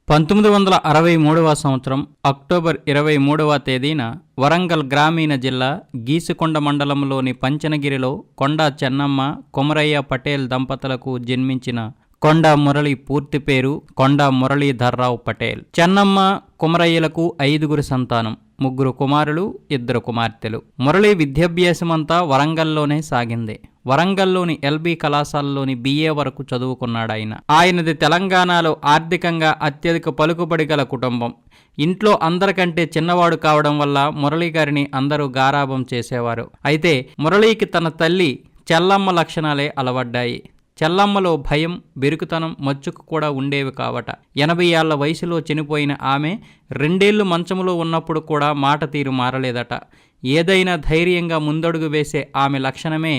1963వ సంవత్సరం అక్టోబర్ 23వ తేదీన వరంగల్ గ్రామీణ జిల్లా గీసుకొండ మండలంలోని పంచనగిరిలో కొండా చెన్నమ్మ కొమరయ్య పటేల్ దంపతులకు జన్మించిన కొండా మురళి పూర్తి పేరు కొండా మురళీధర్రావు పటేల్. చెన్నమ్మ కొమరయ్యలకు 5గురు సంతానం, 3 కుమారులు 2 కుమార్తెలు. మురళి విద్యాభ్యాసమంతా వరంగల్లోనే సాగింది. వరంగల్లోని ఎల్బీ కళాశాలలోని BA వరకు చదువుకున్నాడాయన. ఆయనది తెలంగాణలో ఆర్థికంగా అత్యధిక పలుకుబడి గల కుటుంబం. ఇంట్లో అందరికంటే చిన్నవాడు కావడం వల్ల మురళీ గారిని అందరూ గారాబం చేసేవారు. అయితే మురళీకి తన తల్లి చెల్లమ్మ లక్షణాలే అలవడ్డాయి. చెల్లమ్మలో భయం, బెరుకుతనం, మచ్చుకు కూడా ఉండేవి కావట. 80 ఏళ్ల వయసులో చనిపోయిన ఆమె 2 ఏళ్లు మంచములో ఉన్నప్పుడు కూడా మాట తీరు మారలేదట. ఏదైనా ధైర్యంగా ముందడుగు వేసే ఆమె లక్షణమే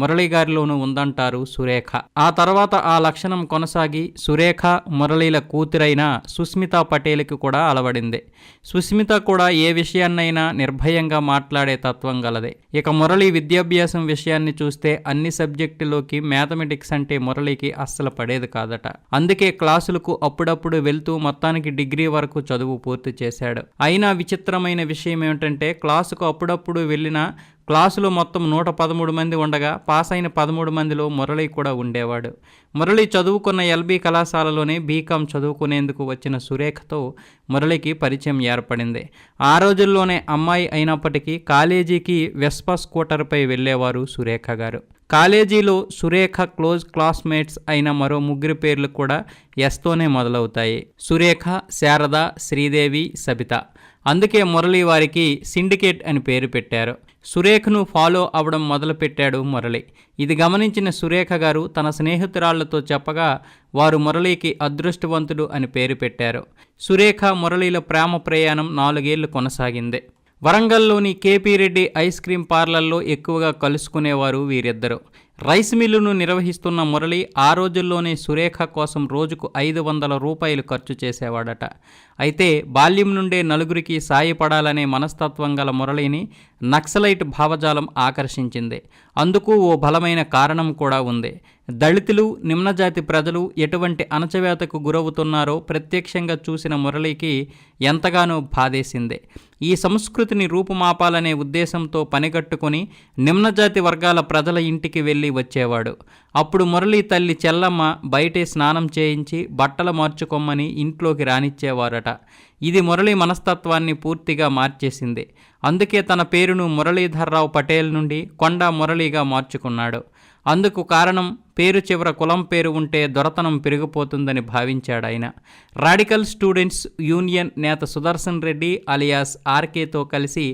మురళీగారిలోనూ ఉందంటారు సురేఖ. ఆ తర్వాత ఆ లక్షణం కొనసాగి సురేఖ మురళీల కూతురైన సుస్మితా పటేల్కి కూడా అలవడింది. సుస్మిత కూడా ఏ విషయాన్నైనా నిర్భయంగా మాట్లాడే తత్వం గలదే. ఇక మురళి విద్యాభ్యాసం విషయాన్ని చూస్తే అన్ని సబ్జెక్టులోకి మ్యాథమెటిక్స్ అంటే మురళికి అస్సలు పడేది కాదట. అందుకే క్లాసులకు అప్పుడప్పుడు వెళ్తూ మొత్తానికి డిగ్రీ వరకు చదువు పూర్తి చేశాడు. అయినా విచిత్రమైన విషయం ఏమిటంటే క్లాసుకు అప్పుడప్పుడు వెళ్ళిన క్లాసులో మొత్తం 113 మంది ఉండగా పాస్ అయిన 13 మందిలో మురళి కూడా ఉండేవాడు. మురళి చదువుకున్న ఎల్బీ కళాశాలలోనే బీకాం చదువుకునేందుకు వచ్చిన సురేఖతో మురళికి పరిచయం ఏర్పడింది. ఆ రోజుల్లోనే అమ్మాయి అయినప్పటికీ కాలేజీకి వెస్పా స్కూటర్పై వెళ్ళేవారు సురేఖ గారు. కాలేజీలో సురేఖ క్లోజ్ క్లాస్మేట్స్ అయిన మరో 3 పేర్లు కూడా ఎస్తోనే మొదలవుతాయి. సురేఖ, శారద, శ్రీదేవి, సబిత. అందుకే మురళి వారికి సిండికేట్ అని పేరు పెట్టారు. సురేఖను ఫాలో అవడం మొదలుపెట్టాడు మురళి. ఇది గమనించిన సురేఖ గారు తన స్నేహితురాళ్లతో చెప్పగా వారు మురళికి అదృష్టవంతుడు అని పేరు పెట్టారు. సురేఖ మురళిల ప్రేమ ప్రయాణం 4 ఏళ్లు కొనసాగింది. వరంగల్లోని కేపీ రెడ్డి ఐస్ క్రీం పార్లర్లో ఎక్కువగా కలుసుకునేవారు వీరిద్దరూ. రైస్ మిల్లును నిర్వహిస్తున్న మురళి ఆ రోజుల్లోనే సురేఖ కోసం రోజుకు 500 రూపాయలు ఖర్చు చేసేవాడట. అయితే బాల్యం నుండే నలుగురికి సాయపడాలనే మనస్తత్వం గల మురళిని నక్సలైట్ భావజాలం ఆకర్షించింది. అందుకు ఓ బలమైన కారణం కూడా ఉంది. దళితులు, నిమ్నజాతి ప్రజలు ఎటువంటి అణచివేతకు గురవుతున్నారో ప్రత్యక్షంగా చూసిన మురళికి ఎంతగానో బాధేసింది. ఈ సంస్కృతిని రూపుమాపాలనే ఉద్దేశంతో పనిగట్టుకుని నిమ్నజాతి వర్గాల ప్రజల ఇంటికి వెళ్ళి వచ్చేవాడు. అప్పుడు మురళి తల్లి చెల్లమ్మ బయటే స్నానం చేయించి బట్టలు మార్చుకోమని ఇంట్లోకి రానిచ్చేవారట. ఇది మురళి మనస్తత్వాన్ని పూర్తిగా మార్చేసింది. అందుకే తన పేరును మురళీధర్రావు పటేల్ నుండి కొండా మురళిగా మార్చుకున్నాడు. అందుకు కారణం పేరు చివర కులం పేరు ఉంటే దొరతనం పెరిగిపోతుందని భావించాడాయన. రాడికల్ స్టూడెంట్స్ యూనియన్ నేత సుదర్శన్ రెడ్డి అలియాస్ ఆర్కేతో కలిసి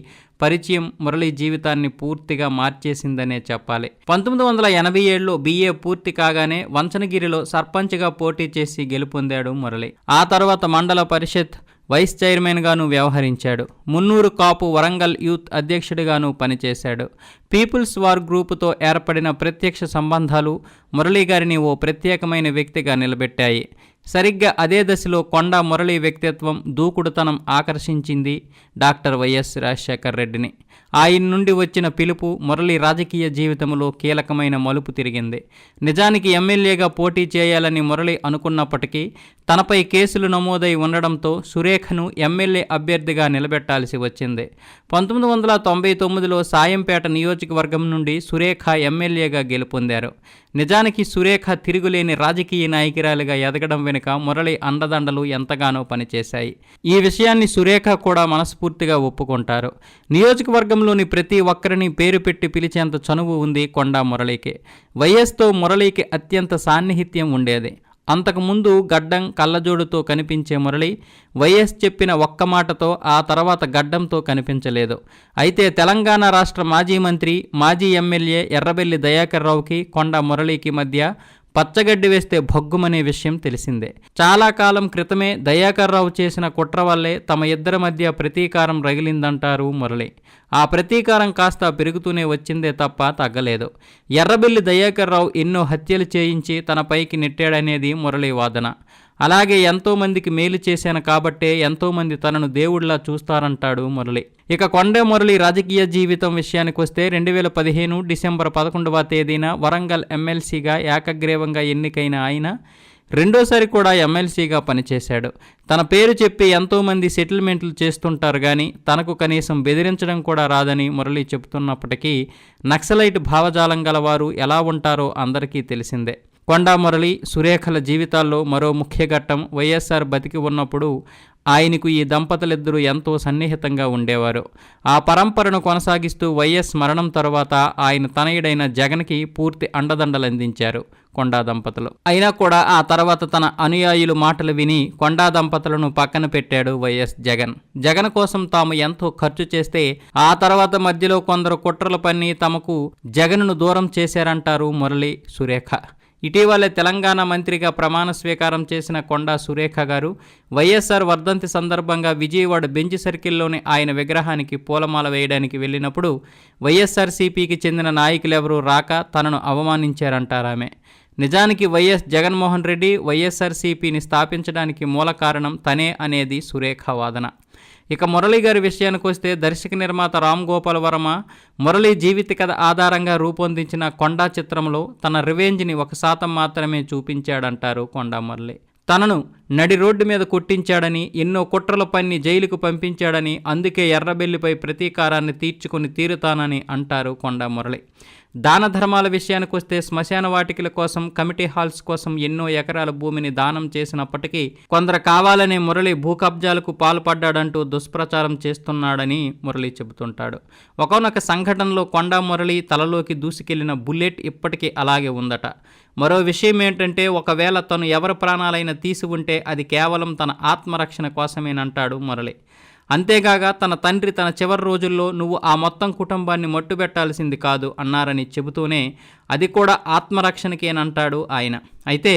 పరిచయం మురళి జీవితాన్ని పూర్తిగా మార్చేసిందనే చెప్పాలి. 1987లో BA పూర్తి కాగానే వంచనగిరిలో సర్పంచ్గా పోటీ చేసి గెలుపొందాడు మురళి. ఆ తర్వాత మండల పరిషత్ వైస్ చైర్మన్గాను వ్యవహరించాడు. మున్నూరు కాపు వరంగల్ యూత్ అధ్యక్షుడిగాను పనిచేశాడు. పీపుల్స్ వార్ గ్రూపుతో ఏర్పడిన ప్రత్యక్ష సంబంధాలు మురళి గారిని ఓ ప్రత్యేకమైన వ్యక్తిగా నిలబెట్టాయి. సరిగ్గా అదే దశలో కొండా మురళి వ్యక్తిత్వం, దూకుడుతనం ఆకర్షించింది డాక్టర్ వైఎస్ రాజశేఖర్ రెడ్డిని. ఆయన నుండి వచ్చిన పిలుపు మురళి రాజకీయ జీవితంలో కీలకమైన మలుపు తిరిగింది. నిజానికి ఎమ్మెల్యేగా పోటీ చేయాలని మురళి అనుకున్నప్పటికీ తనపై కేసులు నమోదై ఉండడంతో సురేఖను ఎమ్మెల్యే అభ్యర్థిగా నిలబెట్టాల్సి వచ్చింది. 1999లో సాయంపేట నియోజకవర్గం నుండి సురేఖ ఎమ్మెల్యేగా గెలుపొందారు. నిజానికి సురేఖ తిరుగులేని రాజకీయ నాయకురాలిగా ఎదగడం వెనుక మురళి అండదండలు ఎంతగానో పనిచేశాయి. ఈ విషయాన్ని సురేఖ కూడా మనస్ఫూర్తిగా ఒప్పుకుంటారు. నియోజకవర్గంలోని ప్రతి ఒక్కరిని పేరు పెట్టి పిలిచేంత చనువు ఉంది కొండా మురళికి. వైఎస్తో మురళికి అత్యంత సాన్నిహిత్యం ఉండేది. అంతకుముందు గడ్డం, కళ్ళజోడుతో కనిపించే మురళి వైఎస్ చెప్పిన ఒక్క మాటతో ఆ తర్వాత గడ్డంతో కనిపించలేదు. అయితే తెలంగాణ రాష్ట్ర మాజీ మంత్రి, మాజీ ఎమ్మెల్యే ఎర్రబెల్లి దయాకర్ రావుకి కొండా మురళికి మధ్య పచ్చగడ్డి వేస్తే భగ్గుమనే విషయం తెలిసిందే. చాలా కాలం క్రితమే దయాకర్ రావు చేసిన కుట్ర వల్లే తమ ఇద్దరి మధ్య ప్రతీకారం రగిలిందంటారు మురళి. ఆ ప్రతీకారం కాస్త పెరుగుతూనే వచ్చిందే తప్ప తగ్గలేదు. ఎర్రబెల్లి దయాకర్ రావు ఎన్నో హత్యలు చేయించి తనపైకి నెట్టాడనేది మురళి వాదన. అలాగే ఎంతోమందికి మేలు చేశాను కాబట్టే ఎంతోమంది తనను దేవుడిలా చూస్తారంటాడు మురళి. ఇక కొండే మురళి రాజకీయ జీవితం విషయానికి వస్తే 2015 డిసెంబర్ 11వ తేదీన వరంగల్ ఎమ్మెల్సీగా ఏకగ్రీవంగా ఎన్నికైన ఆయన రెండోసారి కూడా ఎమ్మెల్సీగా పనిచేశాడు. తన పేరు చెప్పి ఎంతోమంది సెటిల్మెంట్లు చేస్తుంటారు కానీ తనకు కనీసం బెదిరించడం కూడా రాదని మురళి చెబుతున్నప్పటికీ నక్సలైట్ భావజాలం గలవారు ఎలా ఉంటారో అందరికీ తెలిసిందే. కొండా మురళి, సురేఖల జీవితాల్లో మరో ముఖ్య ఘట్టం వైఎస్ఆర్ బతికి ఉన్నప్పుడు ఆయనకు ఈ దంపతులిద్దరూ ఎంతో సన్నిహితంగా ఉండేవారు. ఆ పరంపరను కొనసాగిస్తూ వైఎస్ మరణం తర్వాత ఆయన తనయుడైన జగన్కి పూర్తి అండదండలందించారు కొండా దంపతులు. అయినా కూడా ఆ తర్వాత తన అనుయాయులు మాటలు విని కొండా దంపతులను పక్కన పెట్టాడు వైఎస్ జగన్. జగన్ కోసం తాము ఎంతో ఖర్చు చేస్తే ఆ తర్వాత మధ్యలో కొందరు కుట్రలు పన్ని తమకు జగన్ను దూరం చేశారంటారు మురళి, సురేఖ. ఇటీవలే తెలంగాణ మంత్రిగా ప్రమాణ స్వీకారం చేసిన కొండా సురేఖ గారు వైఎస్ఆర్ వర్ధంతి సందర్భంగా విజయవాడ బెంచ్ సర్కిల్లోని ఆయన విగ్రహానికి పూలమాల వేయడానికి వెళ్ళినప్పుడు వైఎస్ఆర్సీపీకి చెందిన నాయకులెవరూ రాక తనను అవమానించారంటారామె. నిజానికి వైఎస్ జగన్మోహన్ రెడ్డి వైఎస్ఆర్సీపీని స్థాపించడానికి మూల కారణం తనే అనేది సురేఖ వాదన. ఇక మురళి గారి విషయానికి వస్తే దర్శక నిర్మాత రామ్ గోపాల్ వర్మ మురళి జీవిత కథ ఆధారంగా రూపొందించిన కొండా చిత్రంలో తన రివెంజ్ని 1% మాత్రమే చూపించాడంటారు కొండా మురళి. తనను నడి రోడ్డు మీద కొట్టించాడని, ఎన్నో కుట్రలు పన్ని జైలుకు పంపించాడని, అందుకే ఎర్రబెల్లిపై ప్రతీకారాన్ని తీర్చుకుని తీరుతానని అంటారు కొండా మురళి. దాన ధర్మాల విషయానికి వస్తే శ్మశాన వాటికల కోసం, కమిటీ హాల్స్ కోసం ఎన్నో ఎకరాల భూమిని దానం చేసినప్పటికీ కొందరు కావాలనే మురళి భూ కబ్జాలకు పాల్పడ్డాడంటూ దుష్ప్రచారం చేస్తున్నాడని మురళి చెబుతుంటాడు. ఒకానొక సంఘటనలో కొండా మురళి తలలోకి దూసుకెళ్లిన బుల్లెట్ ఇప్పటికీ అలాగే ఉందట. మరో విషయం ఏంటంటే, ఒకవేళ తను ఎవరి ప్రాణాలైనా తీసి ఉంటే అది కేవలం తన ఆత్మరక్షణ కోసమేనంటాడు మురళి. అంతేగాక తన తండ్రి తన చివరి రోజుల్లో నువ్వు ఆ మొత్తం కుటుంబాన్ని మట్టుబెట్టాల్సింది కాదు అన్నారని చెబుతూనే అది కూడా ఆత్మరక్షణకేనంటాడు ఆయన. అయితే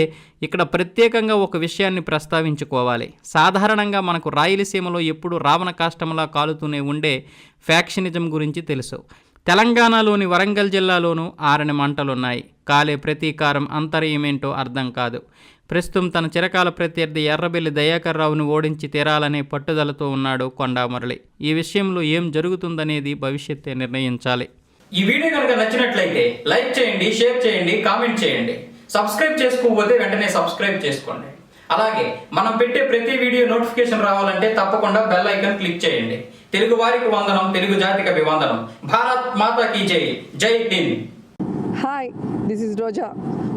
ఇక్కడ ప్రత్యేకంగా ఒక విషయాన్ని ప్రస్తావించుకోవాలి. సాధారణంగా మనకు రాయలసీమలో ఎప్పుడూ రావణ కాష్టంలా కాలుతూనే ఉండే ఫ్యాక్షనిజం గురించి తెలుసు. తెలంగాణలోని వరంగల్ జిల్లాలోనూ ఆరని మంటలున్నాయి. కాలే ప్రతీకారం అంతర్యమేంటో అర్థం కాదు. ప్రస్తుతం తన చిరకాల ప్రత్యర్థి ఎర్రబెల్లి దయాకర్ రావును ఓడించి తీరాలనే పట్టుదలతో ఉన్నాడు కొండా మురళి. ఈ విషయంలో ఏం జరుగుతుందనేది భవిష్యత్తే నిర్ణయించాలి. ఈ వీడియో కనుక నచ్చినట్లయితే లైక్ చేయండి, షేర్ చేయండి, కామెంట్ చేయండి. సబ్స్క్రైబ్ చేసుకోకపోతే వెంటనే సబ్స్క్రైబ్ చేసుకోండి. అలాగే మనం పెట్టే ప్రతి వీడియో నోటిఫికేషన్ రావాలంటే తప్పకుండా బెల్ ఐకాన్ క్లిక్ చేయండి. తెలుగు వారికి వందనం, తెలుగు జాతికి అభివందనం. భారత్ మాతా కీ జై. జై Hind. Hi, this is Roja.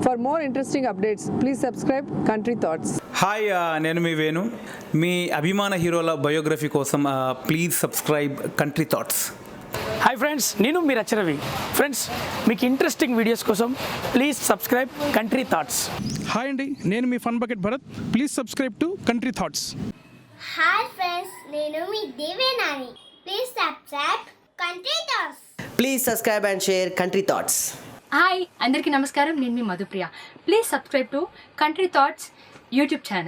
For more interesting updates please subscribe country thoughts. Hi, నేను మీ వేణు. మీ అభిమాన హీరోల బయోగ్రఫీ కోసం please subscribe country thoughts. Hi friends, నేను మీ రచరవి. ఫ్రెండ్స్, మీకు ఇంట్రెస్టింగ్ వీడియోస్ కోసం please subscribe country thoughts. Hi అండి, నేను మీ fun bucket Bharat. Please subscribe to country thoughts. Hi friends, నేను మీ Devenani. Please subscribe country thoughts. Please subscribe and share country thoughts. Hi అందరికీ నమస్కారం, నేను మీ Madhupriya. Please subscribe to country thoughts YouTube channel.